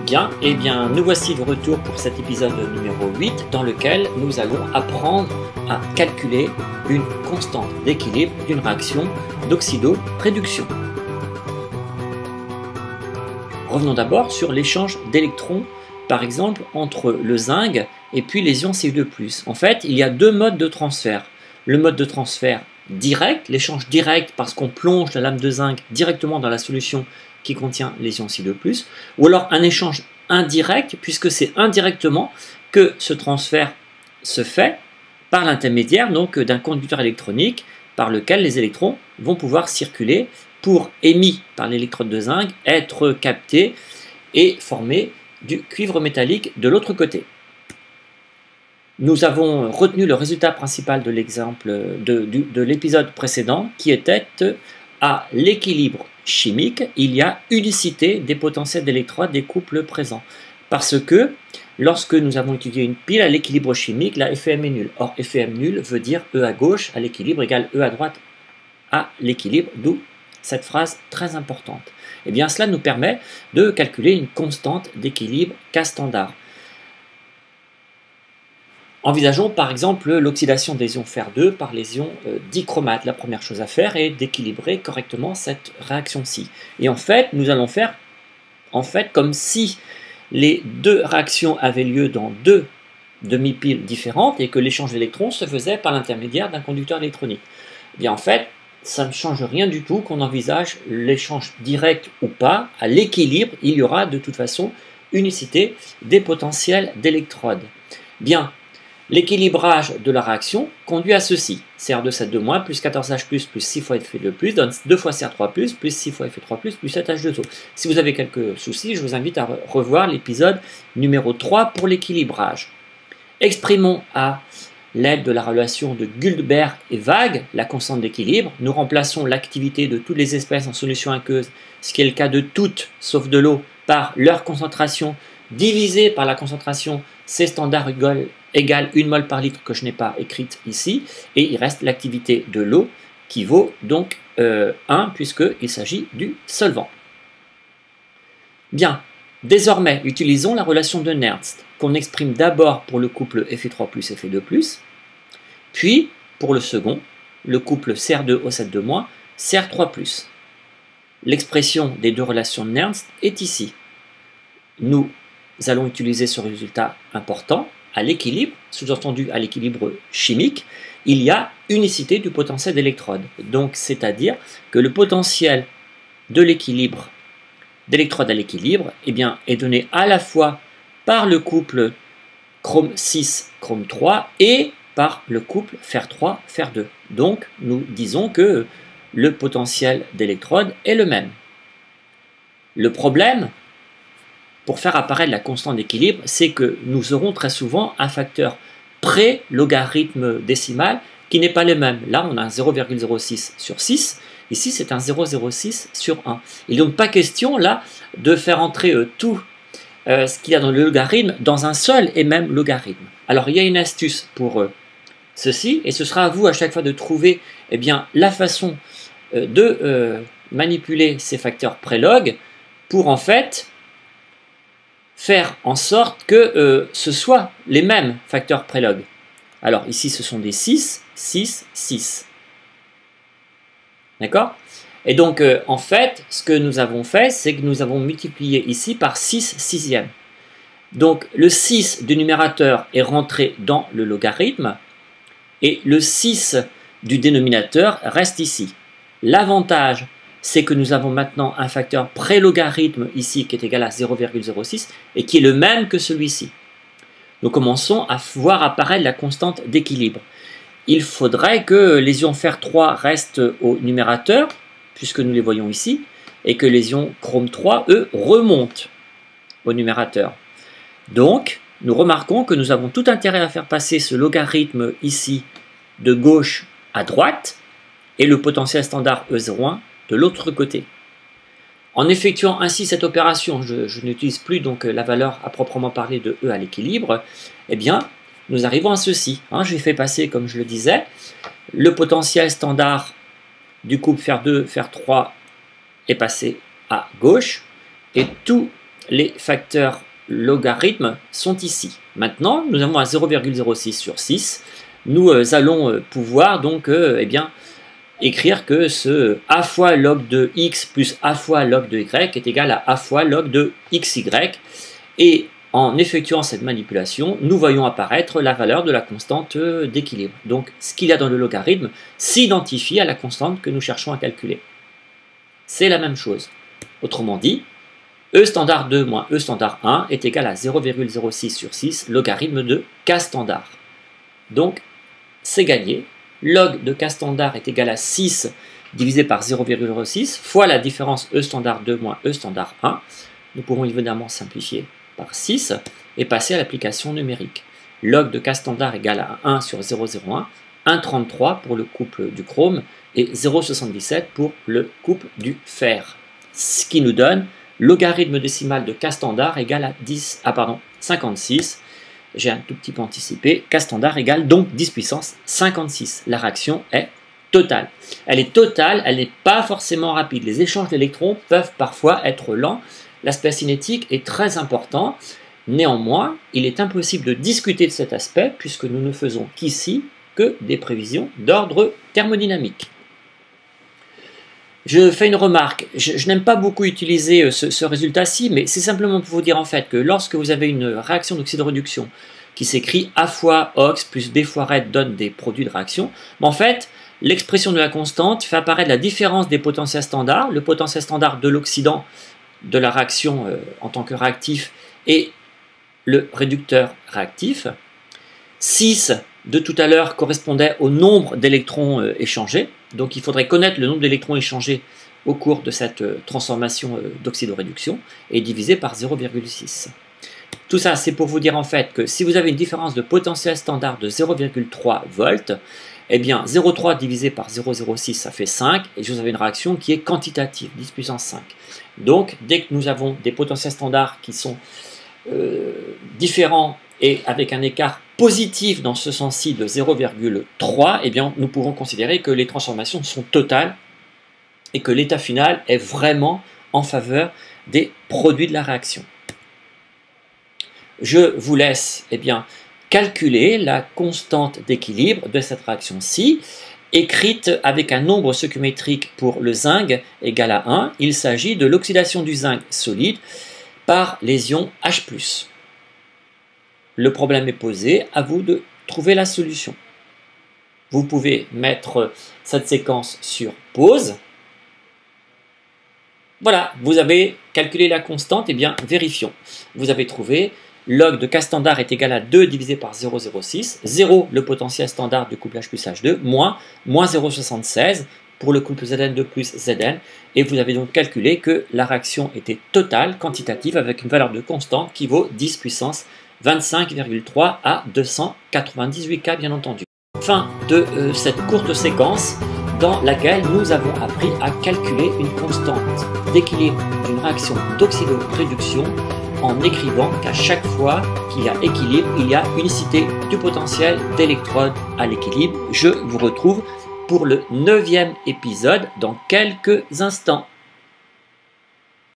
Bien, eh bien, nous voici de retour pour cet épisode numéro 8 dans lequel nous allons apprendre à calculer une constante d'équilibre d'une réaction d'oxydo-réduction. Revenons d'abord sur l'échange d'électrons, par exemple entre le zinc et puis les ions Cu2+. En fait, il y a deux modes de transfert. Le mode de transfert direct, l'échange direct parce qu'on plonge la lame de zinc directement dans la solution qui contient les ions Cu2+, ou alors un échange indirect, puisque c'est indirectement que ce transfert se fait par l'intermédiaire d'un conducteur électronique par lequel les électrons vont pouvoir circuler pour, émis par l'électrode de zinc, être captés et former du cuivre métallique de l'autre côté. Nous avons retenu le résultat principal de l'exemple de l'épisode précédent qui était à l'équilibre chimique, il y a unicité des potentiels d'électrodes des couples présents. Parce que lorsque nous avons étudié une pile à l'équilibre chimique, la FEM est nulle. Or, FEM nulle veut dire E à gauche à l'équilibre égale E à droite à l'équilibre, d'où cette phrase très importante. Et bien, cela nous permet de calculer une constante d'équilibre K standard. Envisageons par exemple l'oxydation des ions Fer2 par les ions dichromates. La première chose à faire est d'équilibrer correctement cette réaction-ci. Et en fait, nous allons faire comme si les deux réactions avaient lieu dans deux demi-piles différentes et que l'échange d'électrons se faisait par l'intermédiaire d'un conducteur électronique. Et bien en fait, ça ne change rien du tout qu'on envisage l'échange direct ou pas. À l'équilibre, il y aura de toute façon unicité des potentiels d'électrodes. Bien. L'équilibrage de la réaction conduit à ceci. Cr2 plus 14H plus 6 fois Fe2 donne 2 fois Cr3 plus 6 fois Fe3 plus 7H2O. Si vous avez quelques soucis, je vous invite à revoir l'épisode numéro 3 pour l'équilibrage. Exprimons à l'aide de la relation de Guldberg et Vag la constante d'équilibre. Nous remplaçons l'activité de toutes les espèces en solution aqueuse, ce qui est le cas de toutes sauf de l'eau, par leur concentration divisée par la concentration C standard égale 1 mol par litre que je n'ai pas écrite ici, et il reste l'activité de l'eau qui vaut donc 1 puisqu'il s'agit du solvant. Bien, désormais utilisons la relation de Nernst qu'on exprime d'abord pour le couple Fe3+, Fe2+, puis pour le second, le couple Cr2O7-, Cr3+. L'expression des deux relations de Nernst est ici. Nous allons utiliser ce résultat important. À l'équilibre, sous-entendu à l'équilibre chimique, il y a unicité du potentiel d'électrode. Donc, c'est-à-dire que le potentiel de l'équilibre, d'électrode à l'équilibre, est donné à la fois par le couple chrome 6, chrome 3 et par le couple Fer3, Fer2. Donc, nous disons que le potentiel d'électrode est le même. Le problème, pour faire apparaître la constante d'équilibre, c'est que nous aurons très souvent un facteur pré-logarithme décimal qui n'est pas le même. Là, on a un 0,06 sur 6. Ici, c'est un 0,06 sur 1. Il n'est donc pas question, là, de faire entrer tout ce qu'il y a dans le logarithme dans un seul et même logarithme. Alors, il y a une astuce pour ceci, et ce sera à vous à chaque fois de trouver la façon de manipuler ces facteurs pré-log pour, en fait, faire en sorte que ce soit les mêmes facteurs prélog. Alors ici ce sont des 6, 6, 6. D'accord? Et donc en fait, ce que nous avons fait, c'est que nous avons multiplié ici par 6 sixièmes. Donc le 6 du numérateur est rentré dans le logarithme et le 6 du dénominateur reste ici. L'avantage, c'est que nous avons maintenant un facteur pré-logarithme ici qui est égal à 0,06 et qui est le même que celui-ci. Nous commençons à voir apparaître la constante d'équilibre. Il faudrait que les ions Fer3 restent au numérateur, puisque nous les voyons ici, et que les ions chrome 3, eux, remontent au numérateur. Donc, nous remarquons que nous avons tout intérêt à faire passer ce logarithme ici de gauche à droite, et le potentiel standard E01 de l'autre côté. En effectuant ainsi cette opération, je n'utilise plus donc la valeur à proprement parler de E à l'équilibre, nous arrivons à ceci. Je vais faire passer, comme je le disais, le potentiel standard du couple Fer2, Fer3 est passé à gauche, et tout les facteurs logarithmes sont ici. Maintenant, nous avons un 0,06 sur 6. Nous allons pouvoir donc eh bien, écrire que ce a fois log de x plus a fois log de y est égal à fois log de xy. Et en effectuant cette manipulation, nous voyons apparaître la valeur de la constante d'équilibre. Donc, ce qu'il y a dans le logarithme s'identifie à la constante que nous cherchons à calculer. C'est la même chose. Autrement dit, E standard 2 moins E standard 1 est égal à 0,06 sur 6, logarithme de K standard. Donc, c'est gagné. Log de K standard est égal à 6 divisé par 0,06 fois la différence E standard 2 moins E standard 1. Nous pouvons évidemment simplifier par 6 et passer à l'application numérique. Log de K standard égale à 1 sur 0,01, 1,33 pour le couple du chrome et 0,77 pour le couple du fer. Ce qui nous donne logarithme décimal de K standard égale à 56. J'ai un tout petit peu anticipé. K standard égale donc 10 puissance 56. La réaction est totale. Elle est totale, elle n'est pas forcément rapide. Les échanges d'électrons peuvent parfois être lents. L'aspect cinétique est très important. Néanmoins, il est impossible de discuter de cet aspect puisque nous ne faisons qu'ici que des prévisions d'ordre thermodynamique. Je fais une remarque, je n'aime pas beaucoup utiliser ce résultat-ci, mais c'est simplement pour vous dire en fait que lorsque vous avez une réaction d'oxydoréduction qui s'écrit A fois ox plus B fois red donne des produits de réaction, en fait, l'expression de la constante fait apparaître la différence des potentiels standards, le potentiel standard de l'oxydant de la réaction en tant que réactif et le réducteur réactif. 6 de tout à l'heure correspondait au nombre d'électrons échangés. Donc il faudrait connaître le nombre d'électrons échangés au cours de cette transformation d'oxydoréduction et diviser par 0,6. Tout ça, c'est pour vous dire en fait que si vous avez une différence de potentiel standard de 0,3 volts, eh bien 0,3 divisé par 0,06, ça fait 5, et vous avez une réaction qui est quantitative, 10 puissance 5. Donc dès que nous avons des potentiels standards qui sont différents et avec un écart positif dans ce sens-ci de 0,3, eh bien, nous pouvons considérer que les transformations sont totales et que l'état final est vraiment en faveur des produits de la réaction. Je vous laisse eh bien, calculer la constante d'équilibre de cette réaction-ci, écrite avec un nombre stoichiométrique pour le zinc égal à 1. Il s'agit de l'oxydation du zinc solide par les ions H+. Le problème est posé, à vous de trouver la solution. Vous pouvez mettre cette séquence sur pause. Voilà, vous avez calculé la constante, et bien vérifions. Vous avez trouvé log de K standard est égal à 2 divisé par 0,06, 0 le potentiel standard du couple H plus H2, moins 0,76 pour le couple Zn2 plus Zn, et vous avez donc calculé que la réaction était totale, quantitative, avec une valeur de constante qui vaut 10 puissance 25,3 à 298 K bien entendu. Fin de cette courte séquence dans laquelle nous avons appris à calculer une constante d'équilibre d'une réaction d'oxydoréduction en écrivant qu'à chaque fois qu'il y a équilibre, il y a unicité du potentiel d'électrode à l'équilibre. Je vous retrouve pour le 9e épisode dans quelques instants.